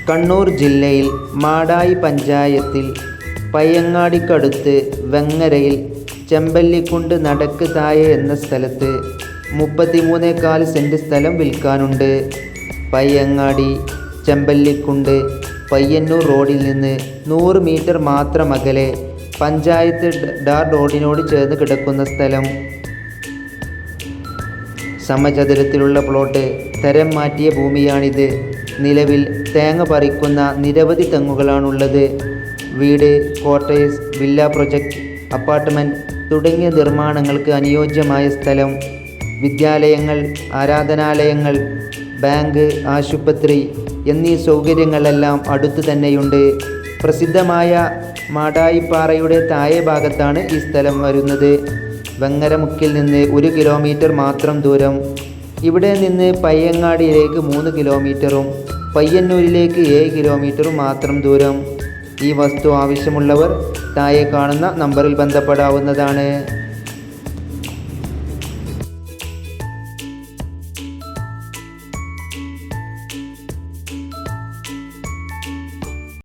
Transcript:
കണ്ണൂർ ജില്ലയിൽ മാടായി പഞ്ചായത്തിൽ പയ്യങ്ങാടിക്കടുത്ത് വെങ്ങരയിൽ ചെമ്പല്ലിക്കുണ്ട് നടക്ക് താഴെ എന്ന സ്ഥലത്ത് 33.4 സെൻറ് സ്ഥലം വിൽക്കാനുണ്ട്. പയ്യങ്ങാടി ചെമ്പല്ലിക്കുണ്ട് പയ്യന്നൂർ റോഡിൽ നിന്ന് 100 മീറ്റർ മാത്രം അകലെ പഞ്ചായത്ത് ടാർ റോഡിനോട് ചേർന്ന് കിടക്കുന്ന സ്ഥലം. സമചതുരത്തിലുള്ള പ്ലോട്ട്. തരം മാറ്റിയ ഭൂമിയാണിത്. നിലവിൽ തേങ്ങ പറിക്കുന്ന നിരവധി തെങ്ങുകളാണുള്ളത്. വീട്, ക്വാർട്ടേഴ്സ്, വില്ല പ്രൊജക്റ്റ്, അപ്പാർട്ട്മെൻറ്റ് തുടങ്ങിയ നിർമ്മാണങ്ങൾക്ക് അനുയോജ്യമായ സ്ഥലം. വിദ്യാലയങ്ങൾ, ആരാധനാലയങ്ങൾ, ബാങ്ക്, ആശുപത്രി എന്നീ സൗകര്യങ്ങളെല്ലാം അടുത്തു തന്നെയുണ്ട്. പ്രസിദ്ധമായ മാടായിപ്പാറയുടെ താഴെ ഭാഗത്താണ് ഈ സ്ഥലം വരുന്നത്. വെങ്ങര മുക്കിൽ നിന്ന് 1 കിലോമീറ്റർ മാത്രം ദൂരം. ഇവിടെ നിന്ന് പയ്യങ്ങാടിയിലേക്ക് 3 കിലോമീറ്ററും പയ്യന്നൂരിലേക്ക് 7 കിലോമീറ്ററും മാത്രം ദൂരം. ഈ വസ്തു ആവശ്യമുള്ളവർ താഴെ കാണുന്ന നമ്പറിൽ ബന്ധപ്പെടാവുന്നതാണ്.